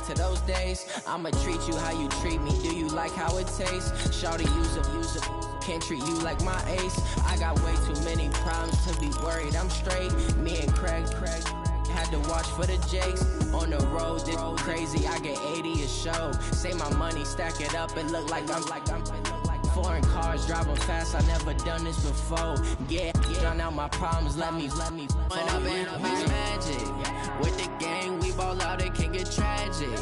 to those days. I'ma treat you how you treat me. Do you like how it tastes? Shawty, use up. Can't treat you like my ace. I got way too many problems to be worried. I'm straight. Me and Craig had to watch for the Jakes. On the road, this crazy. I get 80 a show. Say my money, stack it up. It look like I'm foreign cars driving fast. I never done this before. Yeah, drown out my problems. Let me. When I been up is magic. With the gang, we ball out. It can get tragic.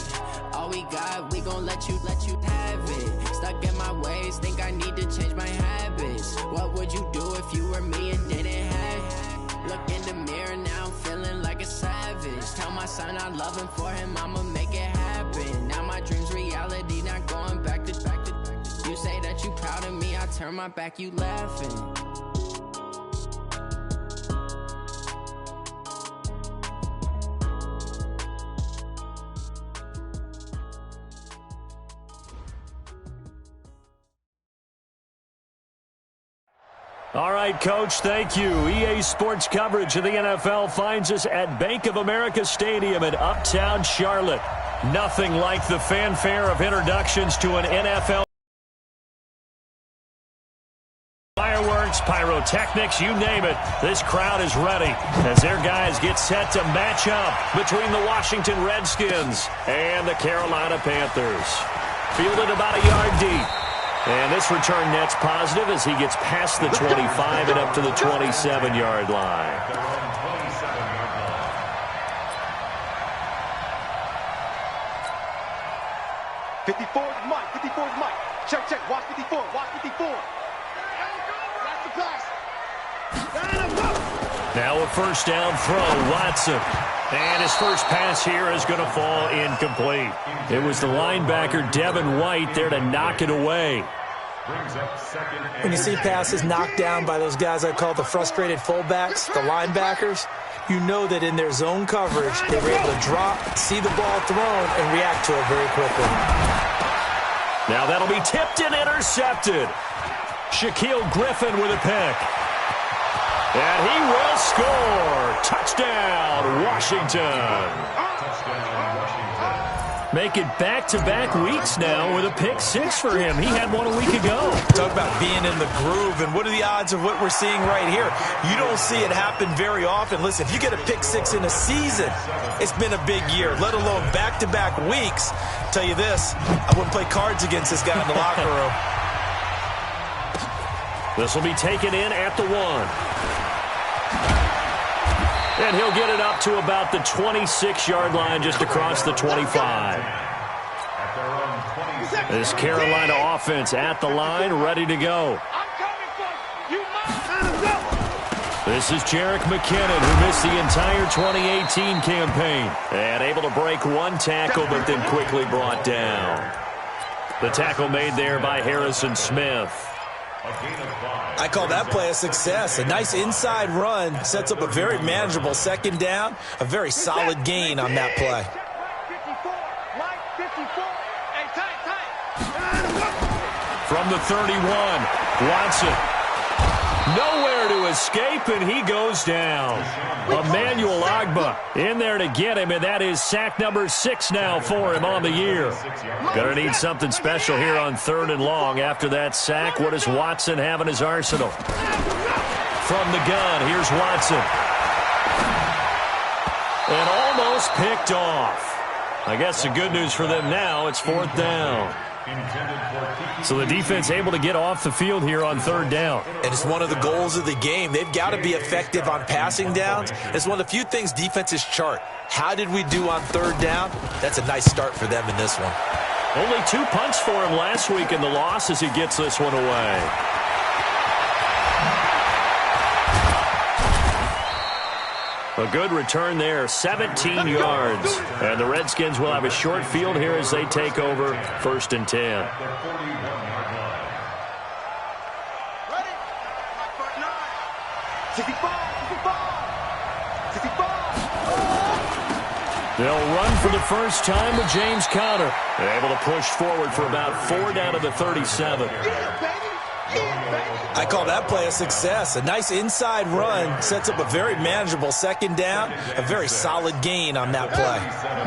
All we got, we gon' let you have it. Stuck in my ways, think I need to change my habits. What would you do if you were me and didn't have it? Look in the mirror now, I'm feeling like a savage. Tell my son I love him, for him I'ma make it happen. Now my dream's reality, not going back to. You say that you proud of me, I turn my back, you laughing. All right, Coach, thank you. EA Sports coverage of the NFL finds us at Bank of America Stadium in Uptown Charlotte. Nothing like the fanfare of introductions to an NFL. Fireworks, pyrotechnics, you name it. This crowd is ready as their guys get set to match up between the Washington Redskins and the Carolina Panthers. Fielded about a yard deep. And this return net's positive as he gets past the 25 and up to the 27-yard line. Mike. 54 is Mike. Check. Watch 54. Watch 54. That's the pass. Now a first down throw, Watson. And his first pass here is going to fall incomplete. It was the linebacker, Devin White, there to knock it away. When you see passes knocked down by those guys I call the frustrated fullbacks, the linebackers, you know that in their zone coverage, they were able to drop, see the ball thrown, and react to it very quickly. Now that'll be tipped and intercepted. Shaquille Griffin with a pick. And he will score. Touchdown, Washington. Make it back-to-back weeks now with a pick six for him. He had one a week ago. Talk about being in the groove, and what are the odds of what we're seeing right here? You don't see it happen very often. Listen, if you get a pick six in a season, it's been a big year, let alone back-to-back weeks. I'll tell you this, I wouldn't play cards against this guy in the locker room. This will be taken in at the 1. And he'll get it up to about the 26-yard line just across the 25. This Carolina offense at the line, ready to go. This is Jerick McKinnon, who missed the entire 2018 campaign. And able to break one tackle, but then quickly brought down. The tackle made there by Harrison Smith. I call that play a success. A nice inside run sets up a very manageable second down, a very solid gain on that play. From the 31, Watson. Nowhere to escape, and he goes down. Emmanuel Ogbah in there to get him, and that is sack number 6 now for him on the year. Gonna need something special here on 3rd and long. After that sack, what does Watson have in his arsenal? From the gun, here's Watson. And almost picked off. I guess the good news for them now, it's 4th down. So the defense able to get off the field here on 3rd down. And it's one of the goals of the game. They've got to be effective on passing downs. It's one of the few things defenses chart. How did we do on 3rd down? That's a nice start for them in this one. Only 2 punts for him last week in the loss as he gets this one away. A good return there, 17 yards. And the Redskins will have a short field here as they take over 1st and 10. They'll run for the first time with James Conner. They're able to push forward for about 4 down to the 37. I call that play a success. A nice inside run sets up a very manageable second down, a very solid gain on that play.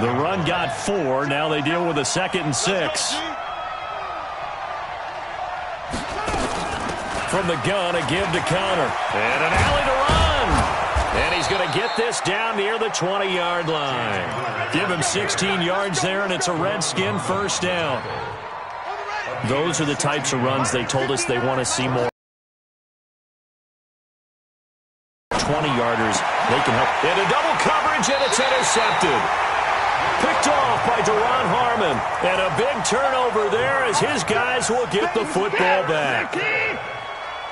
The run got 4. Now they deal with a 2nd and 6. From the gun, a give to Connor. And an alley to run. And he's going to get this down near the 20-yard line. Give him 16 yards there, and it's a Redskin first down. Those are the types of runs they told us they want to see more. 20-yarders, they can help. Into double coverage, and it's intercepted. Picked off by Deron Harmon. And a big turnover there as his guys will get the football back.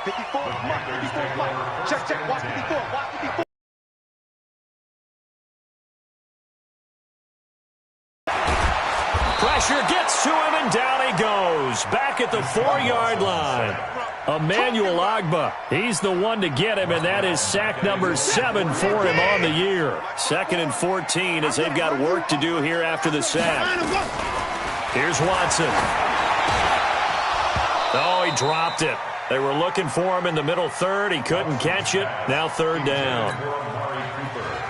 54, Mike, 54, Mike. Check, watch 54, watch 54. Pressure gets to him, and down he goes. Back at the 4-yard line. Emmanuel Ogbah, he's the one to get him, and that is sack number 7 for him on the year. 2nd and 14 as they've got work to do here after the sack. Here's Watson. Oh, he dropped it. They were looking for him in the middle third. He couldn't catch it. Now 3rd down.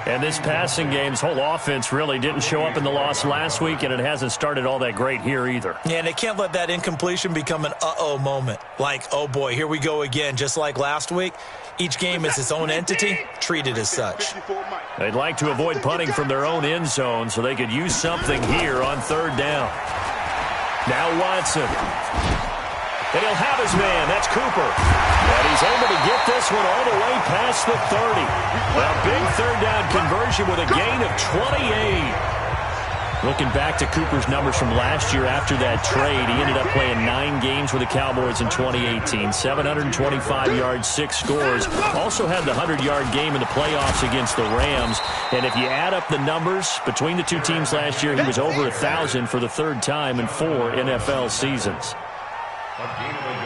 And this passing game's whole offense really didn't show up in the loss last week, and it hasn't started all that great here either. Yeah, and they can't let that incompletion become an uh-oh moment. Like, oh boy, here we go again, just like last week. Each game is its own entity, treated as such. They'd like to avoid punting from their own end zone so they could use something here on 3rd down. Now Watson. And he'll have his man. That's Cooper. And he's able to get this one all the way past the 30. A big 3rd down conversion with a gain of 28. Looking back to Cooper's numbers from last year after that trade, he ended up playing 9 games with the Cowboys in 2018. 725 yards, 6 scores. Also had the 100-yard game in the playoffs against the Rams. And if you add up the numbers between the two teams last year, he was over 1,000 for the 3rd time in 4 NFL seasons.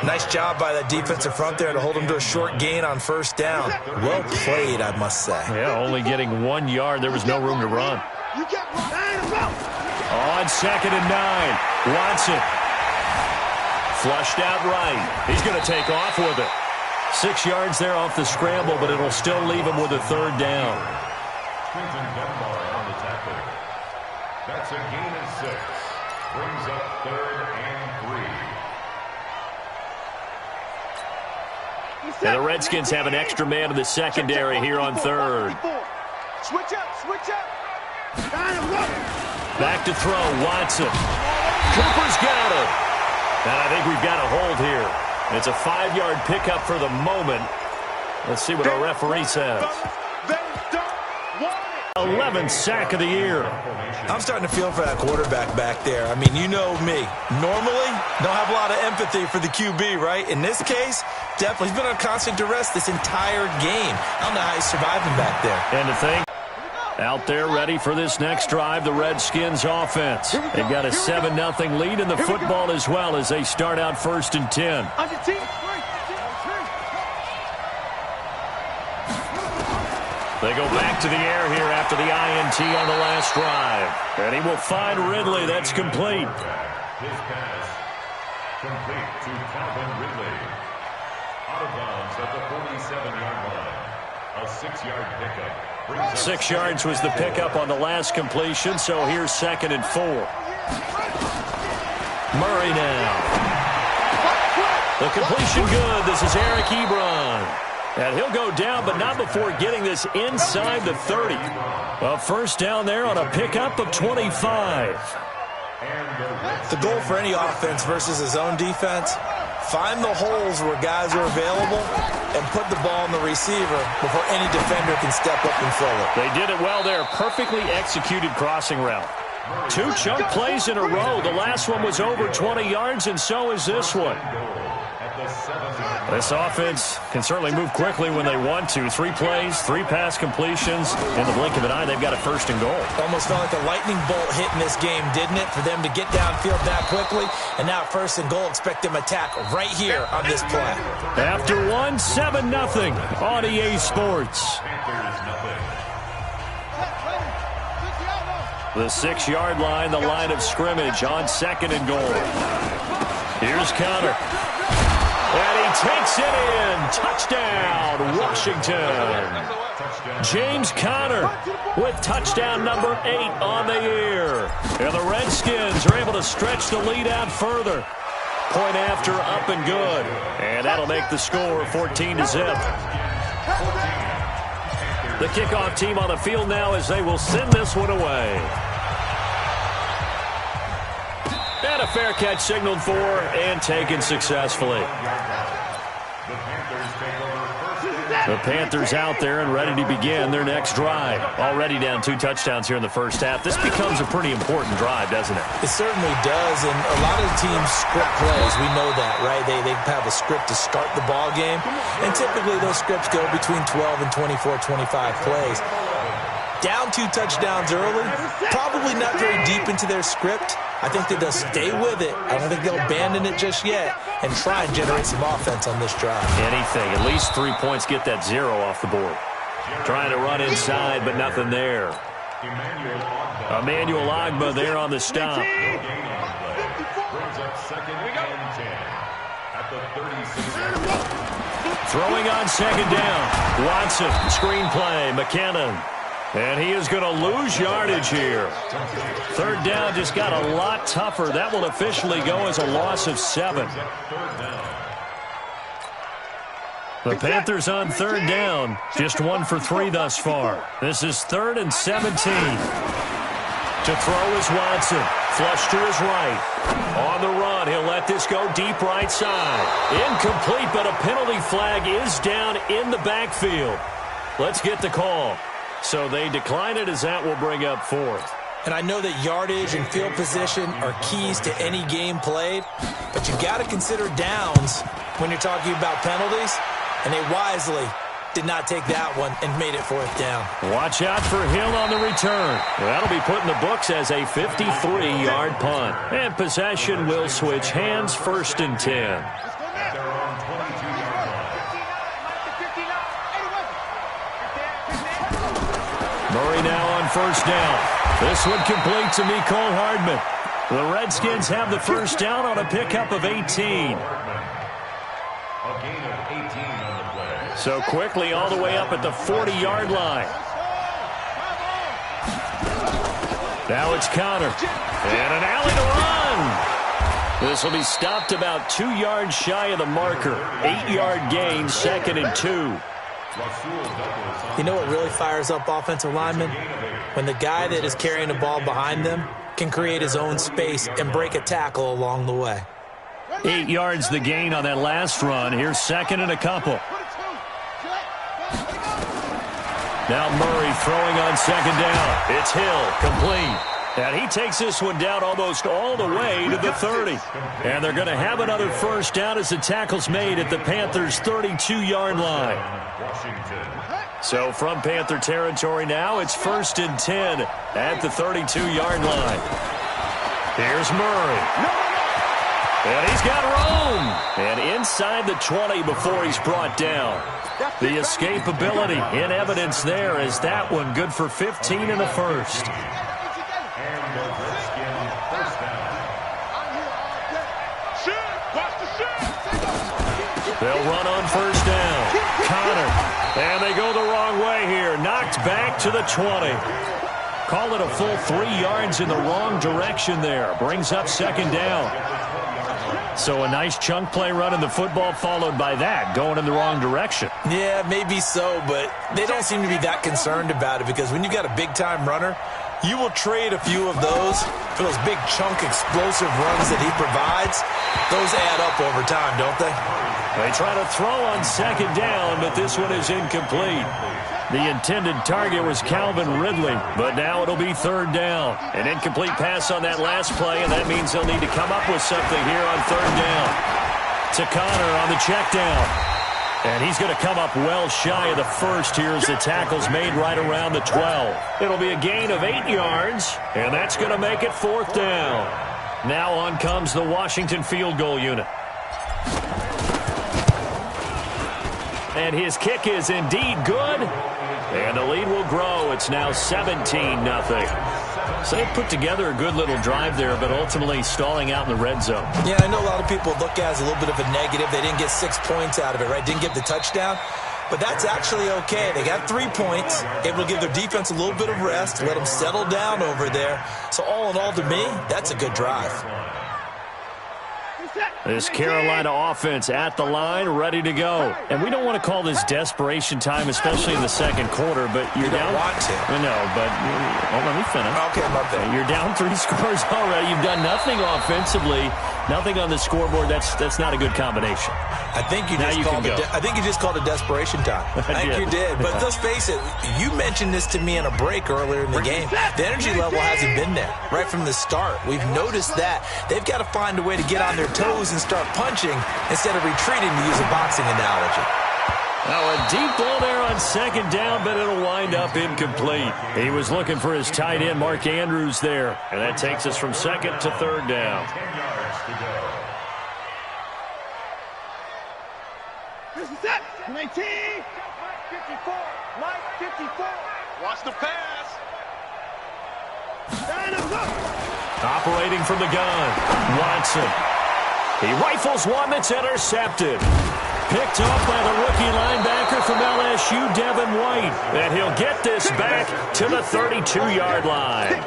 Nice job by that defensive front there to hold him to a short gain on 1st down. Well played, I must say. Yeah, only getting 1 yard. There was no room to run. On 2nd and 9, Watson. Flushed out right. He's going to take off with it. 6 yards there off the scramble, but it'll still leave him with a 3rd down. That's a gain of 6. Brings up 3rd and 3. And the Redskins have an extra man in the secondary here on 3rd. Switch up. Back to throw, Watson. Cooper's got it. And I think we've got a hold here. It's a 5-yard pickup for the moment. Let's see what our referee says. 11th sack of the year. I'm starting to feel for that quarterback back there. I mean, you know me. Normally, don't have a lot of empathy for the QB, right? In this case, definitely. He's been on constant duress this entire game. I don't know how he's surviving back there. And to think, out there ready for this next drive, the Redskins offense. They've got a 7-0 lead in the football as well as they start out 1st and 10. They go back to the air here after the INT on the last drive. And he will find Ridley. That's complete. His pass complete to Calvin Ridley. Out of bounds at the 47-yard line. A 6-yard pickup. 6 yards was the pickup on the last completion, so here's 2nd and 4. Murray now. The completion good. This is Eric Ebron. And he'll go down, but not before getting this inside the 30. Well, 1st down there on a pickup of 25. The goal for any offense versus his own defense, find the holes where guys are available and put the ball in the receiver before any defender can step up and fill it. They did it well there. Perfectly executed crossing route. 2 chunk plays in a row. The last one was over 20 yards, and so is this one. This offense can certainly move quickly when they want to. 3 plays, 3 pass completions. In the blink of an eye, they've got a 1st and goal. Almost felt like a lightning bolt hit in this game, didn't it? For them to get downfield that quickly. And now 1st and goal, expect them to attack right here on this play. After 1, 7-0 on EA Sports. The 6-yard line, the line of scrimmage on 2nd and goal. Here's Connor. And he takes it in. Touchdown, Washington. James Conner with touchdown number 8 on the year. And the Redskins are able to stretch the lead out further. Point after, up and good. And that'll make the score 14-0. The kickoff team on the field now as they will send this one away. And a fair catch signaled for and taken successfully. The Panthers out there and ready to begin their next drive. Already down 2 touchdowns here in the first half. This becomes a pretty important drive, doesn't it? It certainly does, and a lot of the teams script plays. We know that, right? They have a script to start the ball game, and typically those scripts go between 12 and 24, 25 plays. Down 2 touchdowns early, probably not very deep into their script. I think that they'll stay with it. I don't think they'll abandon it just yet and try and generate some offense on this drive. Anything. At least 3 points, get that 0 off the board. Trying to run inside, but nothing there. Emmanuel Ogbah there on the stop. Brings up 2nd and 10 at the 36. Throwing on 2nd down. Watson, screenplay, McKinnon. And he is going to lose yardage here. 3rd down just got a lot tougher. That will officially go as a loss of 7. The Panthers on 3rd down, just 1 for 3 thus far. This is 3rd and 17. To throw is Watson. Flush to his right. On the run, he'll let this go deep right side. Incomplete, but a penalty flag is down in the backfield. Let's get the call. So they decline it as that will bring up 4th. And I know that yardage and field position are keys to any game played, but you got to consider downs when you're talking about penalties, and they wisely did not take that one and made it 4th down. Watch out for Hill on the return. That'll be put in the books as a 53-yard punt. And possession will switch hands, 1st and 10. Murray now on 1st down. This one complete to Mecole Hardman. The Redskins have the 1st down on a pickup of 18. A gain of 18 on the play. So quickly all the way up at the 40-yard line. Now it's Conner. And an alley to run. This will be stopped about 2 yards shy of the marker. 8-yard gain, 2nd and 2. You know what really fires up offensive linemen? When the guy that is carrying the ball behind them can create his own space and break a tackle along the way. 8 yards the gain on that last run. Here's 2nd and a couple. Now Murray throwing on 2nd down. It's Hill, complete. And he takes this one down almost all the way to the 30. And they're going to have another 1st down as the tackle's made at the Panthers' 32-yard line. So from Panther territory now, it's 1st and 10 at the 32-yard line. Here's Murray. And he's got room. And inside the 20 before he's brought down. The escapability in evidence there as that one good for 15 in the 1st. They'll run on 1st down. Conner. And they go the wrong way here. Knocked back to the 20. Call it a full 3 yards in the wrong direction there. Brings up 2nd down. So a nice chunk play run in the football followed by that, going in the wrong direction. Yeah, maybe so, but they don't seem to be that concerned about it because when you've got a big-time runner, you will trade a few of those for those big chunk explosive runs that he provides. Those add up over time, don't they? They try to throw on 2nd down, but this one is incomplete. The intended target was Calvin Ridley, but now it'll be 3rd down. An incomplete pass on that last play, and that means they'll need to come up with something here on 3rd down. To Conner on the check down. And he's going to come up well shy of the 1st here as the tackle's made right around the 12. It'll be a gain of 8 yards, and that's going to make it 4th down. Now on comes the Washington field goal unit. And his kick is indeed good. And the lead will grow. It's now 17-0. So they put together a good little drive there, but ultimately stalling out in the red zone. Yeah, I know a lot of people look at it as a little bit of a negative. They didn't get 6 points out of it, right? Didn't get the touchdown. But that's actually okay. They got 3 points, able to give their defense a little bit of rest, let them settle down over there. So all in all, to me, that's a good drive. This Carolina offense at the line, ready to go. And we don't want to call this desperation time, especially in the second quarter, but you're down. You don't want to. No, but let me finish. Okay, my bad. You're down 3 scores already. You've done nothing offensively, nothing on the scoreboard. That's not a good combination. I think you just called it desperation time. I think you did. But let's face it, you mentioned this to me in a break earlier in the game. The energy level hasn't been there right from the start. We've noticed that. They've got to find a way to get on their toes and start punching instead of retreating, to use a boxing analogy. Now a deep ball there on second down, but it'll wind up incomplete. He was looking for his tight end, Mark Andrews, there. And that takes us from second to third down. 10 yards to go. This is it. 19. 54. Mike 54. Watch the pass. Operating from the gun, Watson. He rifles one that's intercepted. Picked off by the rookie linebacker from LSU, Devin White. And he'll get this back to the 32-yard line.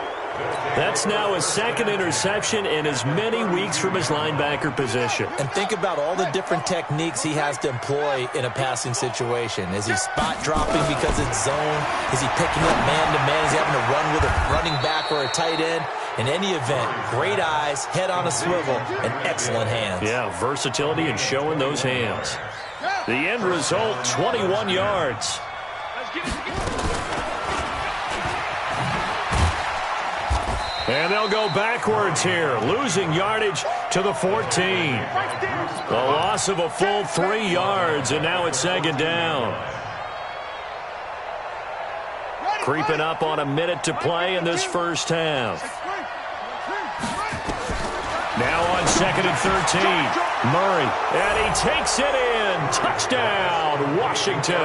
That's now his second interception in as many weeks from his linebacker position. And think about all the different techniques he has to employ in a passing situation. Is he spot dropping because it's zone? Is he picking up man-to-man? Is he having to run with a running back or a tight end? In any event, great eyes, head on a swivel, and excellent hands. Yeah, versatility and showing those hands. The end result, 21 yards. And they'll go backwards here, losing yardage to the 14. The loss of a full 3 yards, and now it's second down. Creeping up on a minute to play in this first half. Now on second and 13, Murray, and he takes it in. Touchdown, Washington.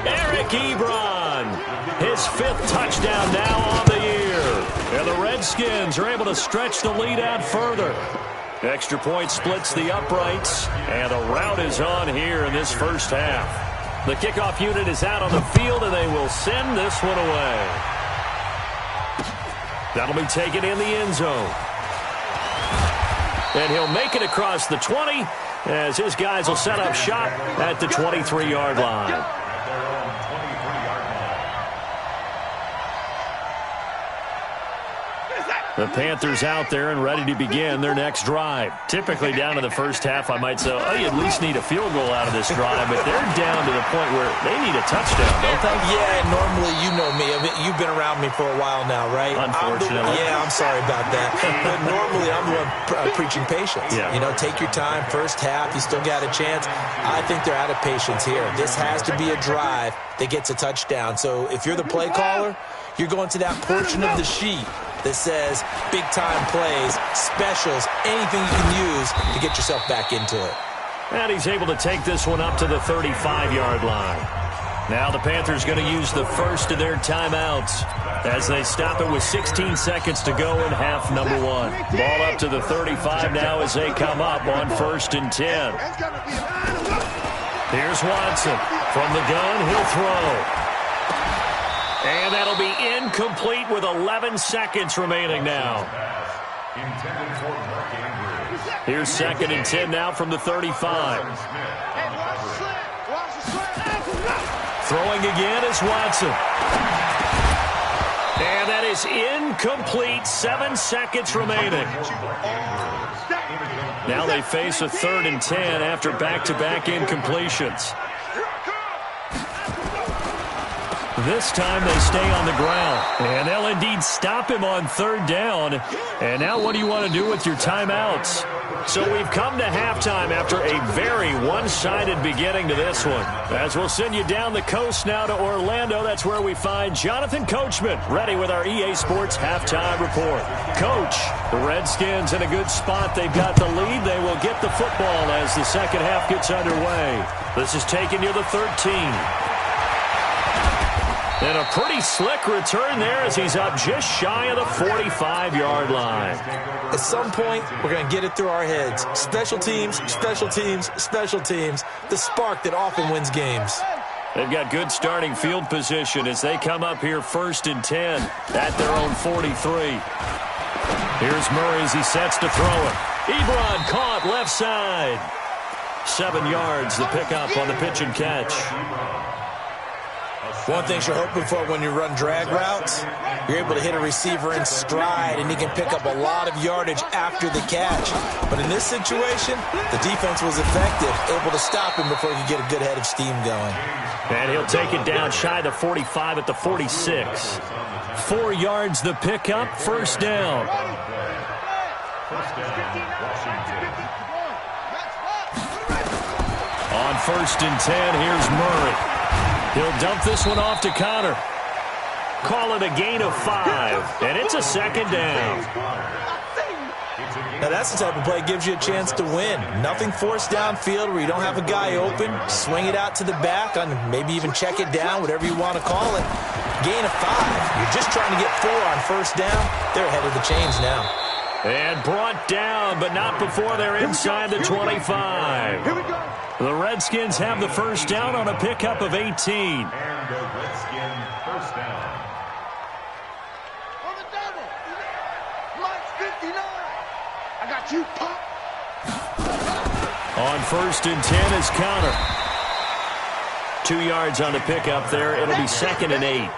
Eric Ebron, his 5th touchdown now on the year. And the Redskins are able to stretch the lead out further. Extra point splits the uprights, and a rout is on here in this first half. The kickoff unit is out on the field, and they will send this one away. That'll be taken in the end zone. And he'll make it across the 20 as his guys will set up shop at the 23-yard line. The Panthers out there and ready to begin their next drive. Typically down in the first half, I might say, oh, you at least need a field goal out of this drive, but they're down to the point where they need a touchdown, don't they? Yeah, normally, you know me. I mean, you've been around me for a while now, right? Unfortunately. I'm sorry about that. But normally, I'm the one preaching patience. Yeah. You know, take your time. First half, you still got a chance. I think they're out of patience here. This has to be a drive that gets a touchdown. So if you're the play caller, you're going to that portion of the sheet that says big-time plays, specials, anything you can use to get yourself back into it. And he's able to take this one up to the 35-yard line. Now the Panthers going to use the first of their timeouts as they stop it with 16 seconds to go in half number 1. Ball up to the 35 now as they come up on 1st and 10. Here's Watson. From the gun, he'll throw. And that'll be incomplete with 11 seconds remaining now. Here's 2nd and 10 now from the 35. Throwing again is Watson. And that is incomplete. 7 seconds remaining. Now they face a 3rd and 10 after back-to-back incompletions. This time they stay on the ground. And they'll indeed stop him on 3rd down. And now what do you want to do with your timeouts? So we've come to halftime after a very one-sided beginning to this one. As we'll send you down the coast now to Orlando, that's where we find Jonathan Coachman ready with our EA Sports Halftime Report. Coach, the Redskins in a good spot. They've got the lead. They will get the football as the second half gets underway. This is taken near the 13. And a pretty slick return there as he's up just shy of the 45-yard line. At some point, we're going to get it through our heads. Special teams, special teams, special teams. The spark that often wins games. They've got good starting field position as they come up here 1st and 10 at their own 43. Here's Murray as he sets to throw it. Ebron caught left side. 7 yards, the pickup on the pitch and catch. One thing you're hoping for when you run drag routes, you're able to hit a receiver in stride, and he can pick up a lot of yardage after the catch. But in this situation, the defense was effective, able to stop him before he could get a good head of steam going. And he'll take it down shy of the 45 at the 46. 4 yards the pickup, 1st down. On 1st and 10, here's Murray. He'll dump this one off to Connor. Call it a gain of 5, and it's a 2nd down. Now that's the type of play that gives you a chance to win. Nothing forced downfield where you don't have a guy open. Swing it out to the back, on maybe even check it down, whatever you want to call it. Gain of 5. You're just trying to get 4 on 1st down. They're ahead of the chains now. And brought down, but not before they're inside the 25. Here we go. The Redskins have the 1st down on a pickup of 18. And the Redskin 1st down. On the double. Mike's 59. I got you, Pop. On 1st and 10 is Connor. 2 yards on the pickup there. It'll be 2nd and 8.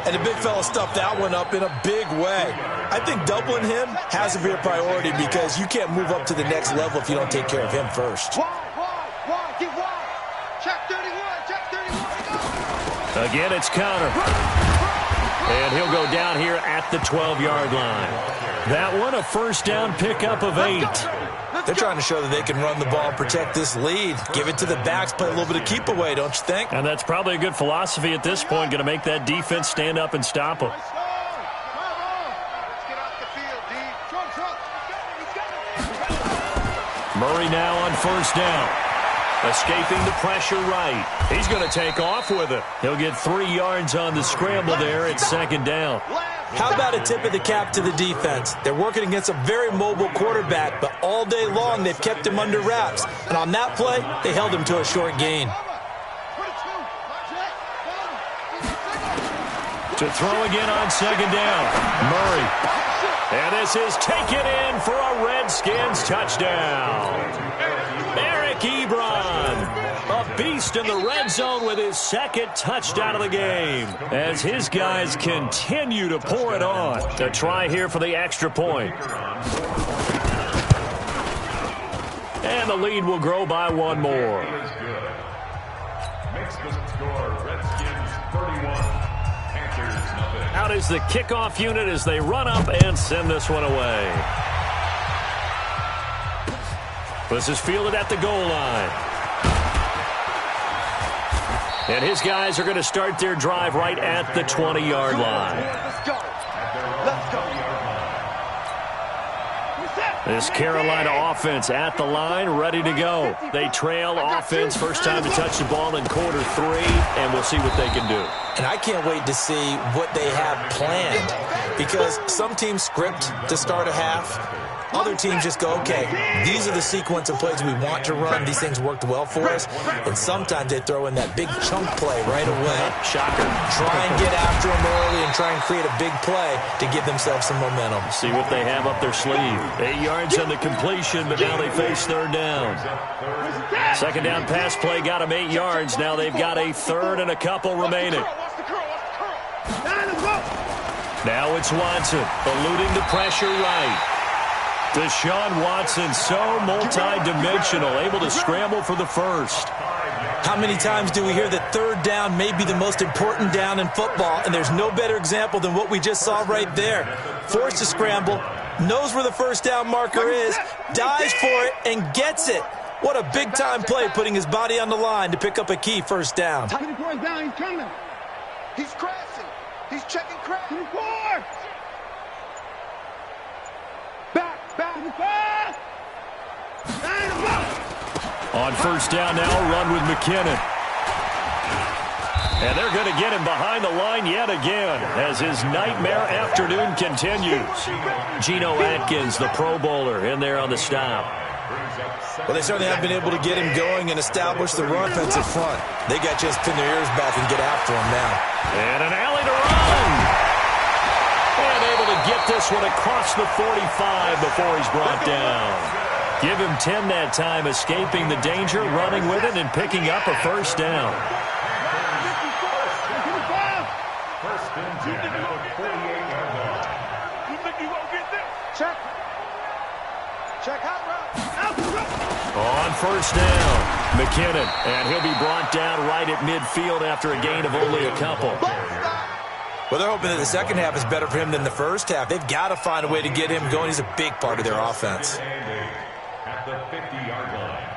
And the big fella stuffed that one up in a big way. I think doubling him has to be a priority because you can't move up to the next level if you don't take care of him first. Wide, get wide. Check 31, check 31. Again, it's Connor. And he'll go down here at the 12-yard line. That one, a 1st down pickup of 8. They're trying to show that they can run the ball and protect this lead. Give it to the backs, play a little bit of keep away, don't you think? And that's probably a good philosophy at this point, going to make that defense stand up and stop them. Let's get off the field, D. Murray now on 1st down. Escaping the pressure right. He's going to take off with it. He'll get 3 yards on the scramble there at 2nd down. How about a tip of the cap to the defense? They're working against a very mobile quarterback, but all day long they've kept him under wraps. And on that play, they held him to a short gain. To throw again on 2nd down. Murray. And this is taken in for a Redskins touchdown. Eric Ebron, a beast in the red zone with his 2nd touchdown of the game as his guys continue to pour it on. A try here for the extra point. And the lead will grow by 1 more. Makes the score Redskins 31. Out is the kickoff unit as they run up and send this one away. This is fielded at the goal line. And his guys are going to start their drive right at the 20-yard line. Let's go. Let's go. This Carolina offense at the line, ready to go. They trail offense, first time to touch the ball in quarter 3, and we'll see what they can do. And I can't wait to see what they have planned because some teams script to start a half. Other teams just go, okay, these are the sequence of plays we want to run. These things worked well for us. And sometimes they throw in that big chunk play right away. Shocker. Try and get after them early and try and create a big play to give themselves some momentum. See what they have up their sleeve. 8 yards on the completion, but now they face 3rd down. 2nd down pass play got them 8 yards. Now they've got a 3rd and a couple remaining. Now it's Watson, eluding the pressure right. Deshaun Watson, so multi-dimensional, able to scramble for the 1st. How many times do we hear that 3rd down may be the most important down in football, and there's no better example than what we just saw right there. Forced to scramble, knows where the 1st down marker is, dives for it, and gets it. What a big-time play, putting his body on the line to pick up a key 1st down. He's coming. He's crashing. He's checking crash. Back. On 1st down now, run with McKinnon. And they're going to get him behind the line yet again as his nightmare afternoon continues. Geno Atkins, the Pro Bowler, in there on the stop. Well, they certainly have been able to get him going and establish the run offensive front. They got just pin their ears back and get after him now. And an alley to run. And able to get this one across the 45 before he's brought down. Give him 10 that time, escaping the danger, running with it, and picking up a first down. First and 10 at the 48-yard line. You think you won't get this? Check. Check out route. On first down, McKinnon, and he'll be brought down right at midfield after a gain of only a couple. Well, they're hoping that the second half is better for him than the first half. They've got to find a way to get him going. He's a big part of their offense. At the 50-yard line.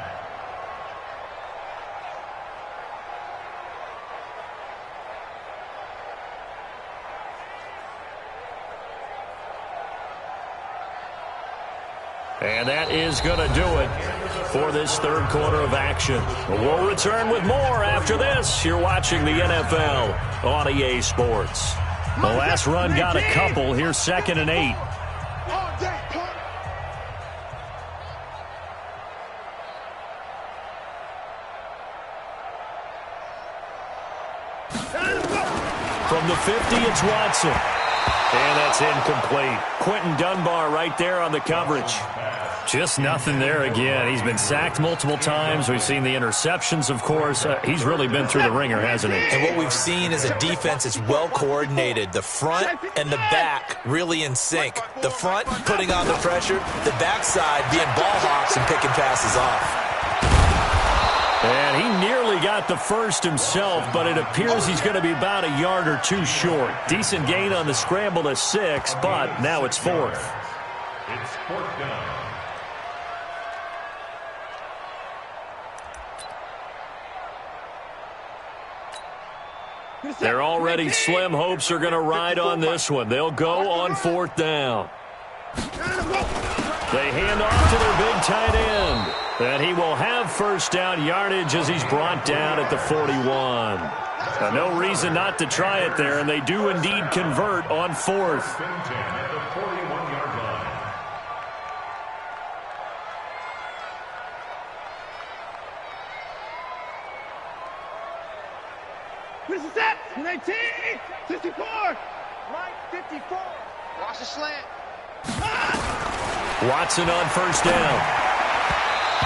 And that is going to do it for this third quarter of action. We'll return with more after this. You're watching the NFL on EA Sports. The last run got a couple. Here's 2nd and 8. From the 50, it's Watson. And that's incomplete. Quentin Dunbar right there on the coverage. Just nothing there again. He's been sacked multiple times. We've seen the interceptions, of course. He's really been through the ringer, hasn't he? And what we've seen is a defense that's well coordinated. The front and the back really in sync. The front putting on the pressure. The backside being ball hawks and picking passes off. And he nearly got the first himself, but it appears he's going to be about a yard or two short. Decent gain on the scramble to 6, but now it's 4th. It's 4th down. Their already slim hopes are going to ride on this one. They'll go on 4th down. They hand off to their big tight end. And he will have first down yardage as he's brought down at the 41. No reason not to try it there, and they do indeed convert on 4th. At the 41-yard line. This is it. 19, 54. Right, 54. Watch the slant. Watson on first down.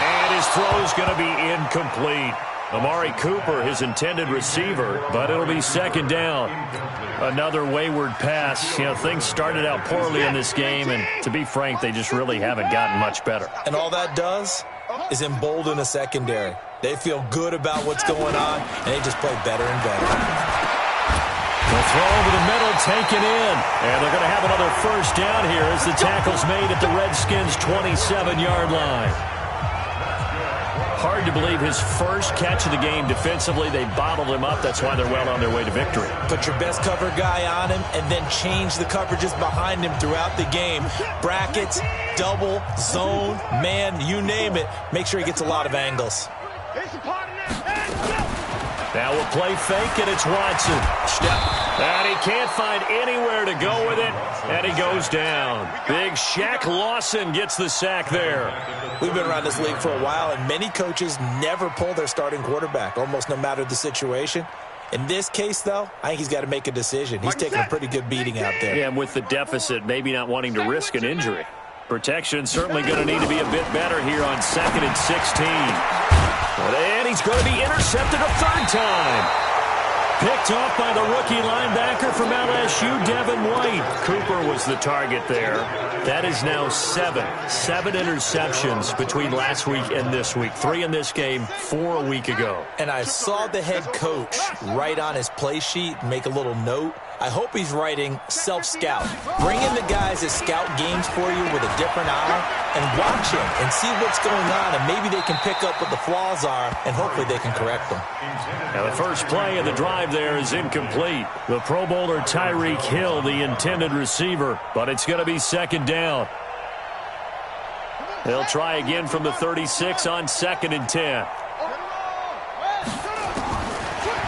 And his throw is going to be incomplete. Amari Cooper, his intended receiver, but it'll be 2nd down. Another wayward pass. You know, things started out poorly in this game, and to be frank, they just really haven't gotten much better. And all that does is embolden the secondary. They feel good about what's going on, and they just play better and better. The throw over the middle, taken in. And they're going to have another first down here as the tackle's made at the Redskins' 27-yard line. Hard to believe his first catch of the game defensively. They bottled him up. That's why they're well on their way to victory. Put your best cover guy on him and then change the coverages behind him throughout the game. Brackets, double, zone, man, you name it. Make sure he gets a lot of angles. Now we'll play fake, and it's Watson. Step. And he can't find anywhere to go with it, and he goes down. Big Shaq Lawson gets the sack there. We've been around this league for a while, and many coaches never pull their starting quarterback, almost no matter the situation. In this case, though, I think he's got to make a decision. He's taking a pretty good beating out there. Yeah, and with the deficit, maybe not wanting to risk an injury. Protection certainly going to need to be a bit better here on 2nd and 16. And he's going to be intercepted a 3rd time. Picked off by the rookie linebacker from LSU, Devin White. Cooper was the target there. That is now 7 interceptions between last week and this week. 3 in this game, 4 a week ago. And I saw the head coach write on his play sheet, make a little note. I hope he's writing self-scout. Bring in the guys that scout games for you with a different eye and watch him and see what's going on, and maybe they can pick up what the flaws are, and hopefully they can correct them. Now the first play of the drive there is incomplete. The Pro Bowler Tyreek Hill, the intended receiver, but it's going to be 2nd down. They'll try again from the 36 on 2nd and 10.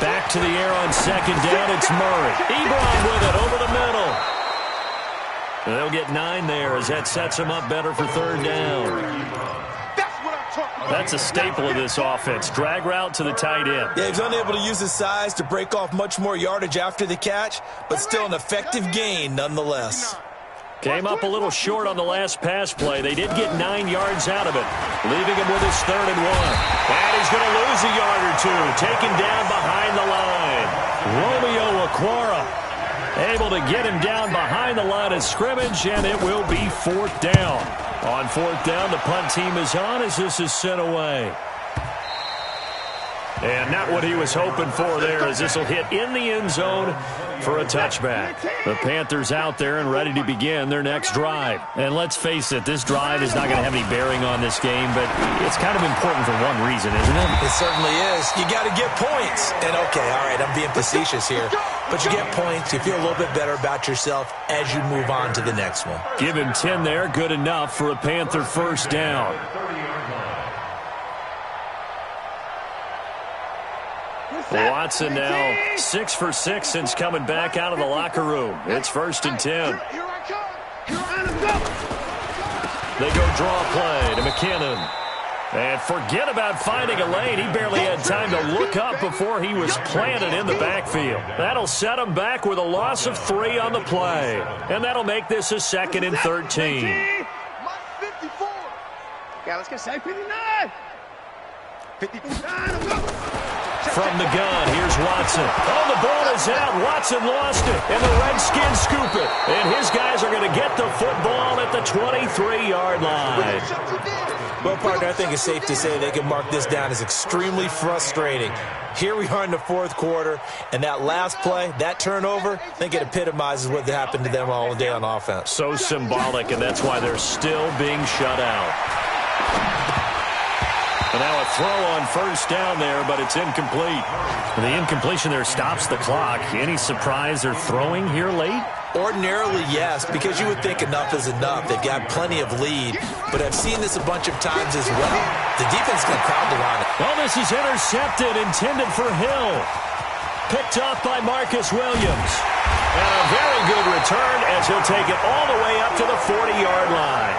Back to the air on second down. It's Murray. Ebron with it over the middle. They'll get 9 there as that sets them up better for third down. That's a staple of this offense. Drag route to the tight end. Yeah, he's unable to use his size to break off much more yardage after the catch, but still an effective gain nonetheless. Came up a little short on the last pass play. They did get 9 yards out of it, leaving him with his 3rd and 1. And he's going to lose a yard or two, taken down behind the line. Romeo Okwara able to get him down behind the line of scrimmage, and it will be 4th down. On 4th down, the punt team is on as this is sent away. And not what he was hoping for there, as this will hit in the end zone for a touchback. The Panthers out there and ready to begin their next drive. And let's face it, this drive is not going to have any bearing on this game, but it's kind of important for one reason, isn't it? It certainly is. You got to get points. And okay, all right, I'm being facetious here, but you get points. You feel a little bit better about yourself as you move on to the next one. Give him 10 there, good enough for a Panther first down. Watson now 6 for 6 since coming back out of the locker room. It's 1st and 10. They go draw play to McKinnon. And forget about finding a lane. He barely had time to look up before he was planted in the backfield. That'll set him back with a loss of 3 on the play. And that'll make this a 2nd and 13. Yeah, let's get 59. 59. From the gun, here's Watson. Oh, the ball is out. Watson lost it, and the Redskins scoop it. And his guys are going to get the football at the 23-yard line. Well, partner, I think it's safe to say they can mark this down as extremely frustrating. Here we are in the 4th quarter, and that last play, that turnover, I think it epitomizes what happened to them all day on offense. So symbolic, and that's why they're still being shut out. And now a throw on 1st down there, but it's incomplete. The incompletion there stops the clock. Any surprise they're throwing here late? Ordinarily, yes, because you would think enough is enough. They've got plenty of lead, but I've seen this a bunch of times as well. The defense is going to crowd around it. Well, this is intercepted, intended for Hill. Picked off by Marcus Williams. And a very good return as he'll take it all the way up to the 40-yard line.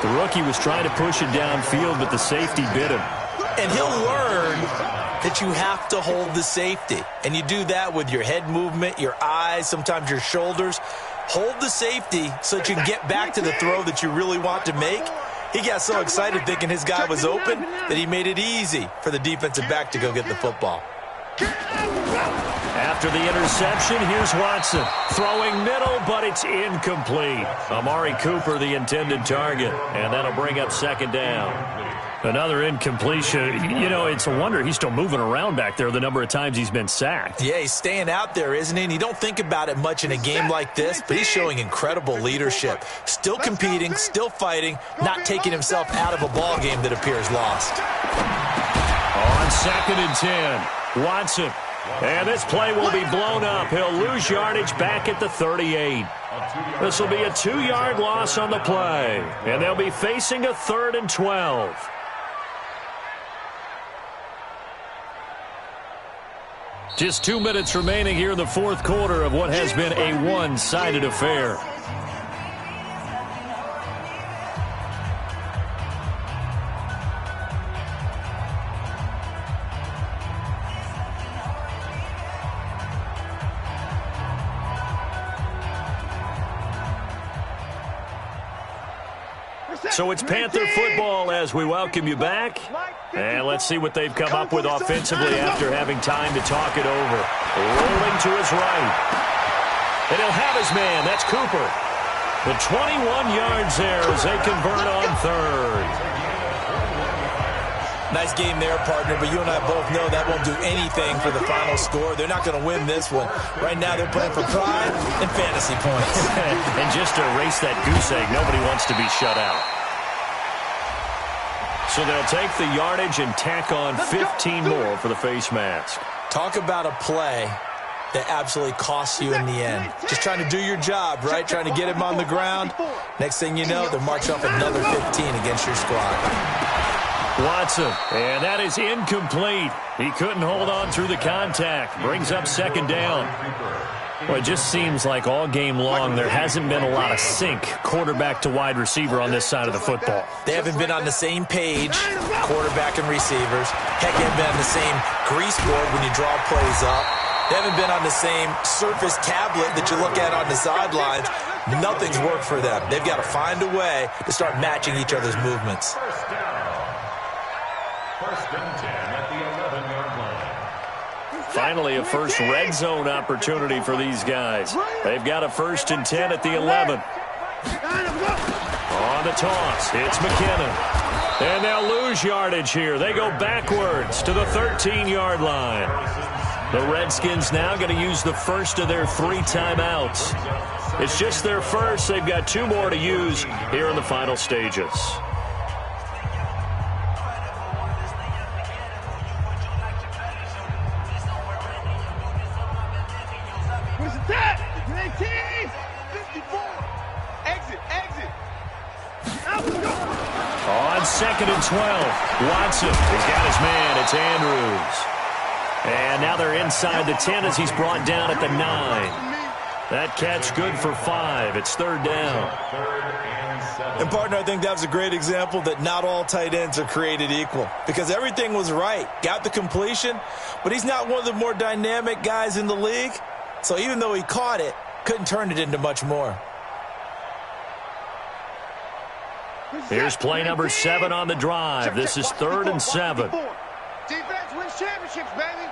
The rookie was trying to push it downfield, but the safety bit him. And he'll learn that you have to hold the safety. And you do that with your head movement, your eyes, sometimes your shoulders. Hold the safety so that you can get back to the throw that you really want to make. He got so excited thinking his guy was open that he made it easy for the defensive back to go get the football. After the interception, here's Watson. Throwing middle, but it's incomplete. Amari Cooper, the intended target, and that'll bring up 2nd down. Another incompletion. You know, it's a wonder he's still moving around back there the number of times he's been sacked. Yeah, he's staying out there, isn't he? And you don't think about it much in a game like this, but he's showing incredible leadership. Still competing, still fighting, not taking himself out of a ball game that appears lost. On 2nd and 10, Watson. And this play will be blown up. He'll lose yardage back at the 38. This will be a 2-yard loss on the play. And they'll be facing a 3rd and 12. Just 2 minutes remaining here in the 4th quarter of what has been a one-sided affair. So it's Panther football as we welcome you back. And let's see what they've come up with offensively after having time to talk it over. Rolling to his right. And he'll have his man. That's Cooper. The 21 yards there as they convert on 3rd. Nice game there, partner, but you and I both know that won't do anything for the final score. They're not going to win this one. Right now they're playing for pride and fantasy points. And just to erase that goose egg, nobody wants to be shut out. So they'll take the yardage and tack on 15 more for the face mask. Talk about a play that absolutely costs you in the end. Just trying to do your job, right? Trying to get him on the ground. Next thing you know, they'll march off another 15 against your squad. Watson, and that is incomplete. He couldn't hold on through the contact. Brings up second down. Well, it just seems like all game long there hasn't been a lot of sync quarterback to wide receiver on this side of the football. They haven't been on the same page, quarterback and receivers. Heck, they haven't been on the same grease board when you draw plays up. They haven't been on the same surface tablet that you look at on the sidelines. Nothing's worked for them. They've got to find a way to start matching each other's movements. First and 10 at the 11-yard line. Finally, a first red zone opportunity for these guys. They've got a first and 10 at the 11. On the toss, it's McKinnon. And they'll lose yardage here. They go backwards to the 13-yard line. The Redskins now going to use the first of their 3 timeouts. It's just their first. They've got 2 more to use here in the final stages. On second and 12, Watson has got his man. It's Andrews. And now they're inside the 10 as he's brought down at the 9. That catch good for 5. It's third down. And, partner, I think that was a great example that not all tight ends are created equal, because everything was right. Got the completion, but he's not one of the more dynamic guys in the league. So even though he caught it, couldn't turn it into much more. Here's play number 7 on the drive. This is third and 7. Defense wins championships, baby.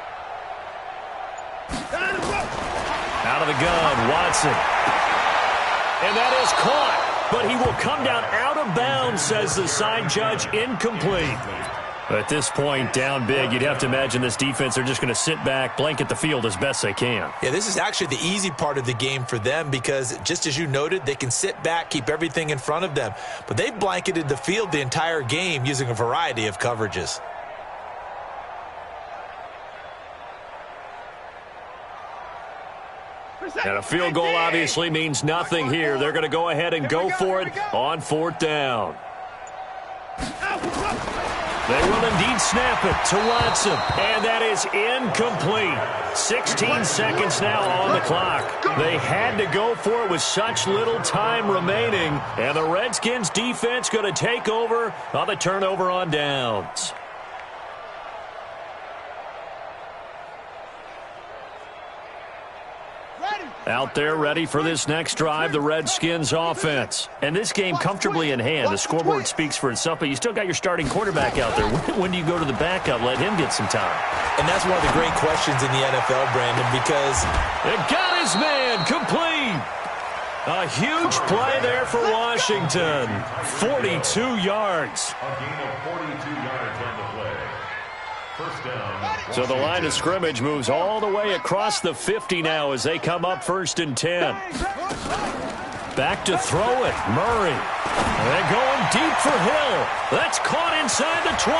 Out of the gun, Watson. And that is caught, but he will come down out of bounds, says the side judge, incomplete. At this point, down big, you'd have to imagine this defense are just going to sit back, blanket the field as best they can. Yeah, this is actually the easy part of the game for them because, just as you noted, they can sit back, keep everything in front of them. But they've blanketed the field the entire game using a variety of coverages. And a field goal obviously means nothing here. They're going to go ahead and go for it on fourth down. They will indeed snap it to Watson, and that is incomplete. 16 seconds now on the clock. They had to go for it with such little time remaining, and the Redskins defense going to take over on the turnover on downs. Out there ready for this next drive, the Redskins offense. And this game comfortably in hand. The scoreboard speaks for itself, but you still got your starting quarterback out there. When do you go to the backup, let him get some time? And that's one of the great questions in the NFL, Brandon, because it got his man complete. A huge play there for Washington. 42 yards. A gain of 42 yards on the play. First down. So the line of scrimmage moves all the way across the 50 now as they come up first and 10. Back to throw it, Murray. They're going deep for Hill. That's caught inside the 20.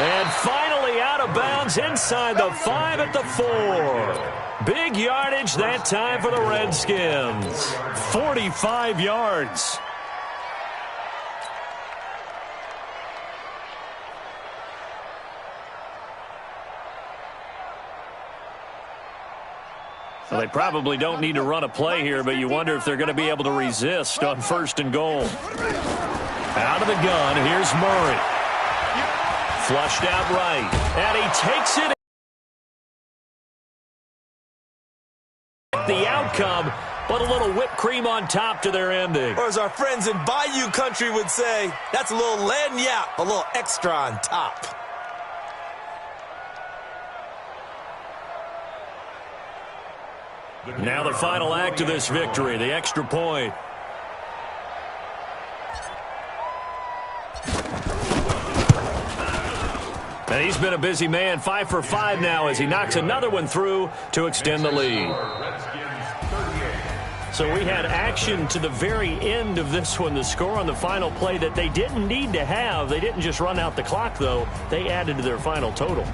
And finally out of bounds inside the 5 at the 4. Big yardage that time for the Redskins. 45 yards. Well, they probably don't need to run a play here, but you wonder if they're going to be able to resist on first and goal. Out of the gun, here's Murray. Flushed out right, and he takes it. The outcome, but a little whipped cream on top to their ending. Or as our friends in Bayou country would say, that's a little lagniappe, a little extra on top. Now the final act of this victory, the extra point. And he's been a busy man, 5 for 5 now as he knocks another one through to extend the lead. So we had action to the very end of this one. The score on the final play that they didn't need to have. They didn't just run out the clock, though. They added to their final total.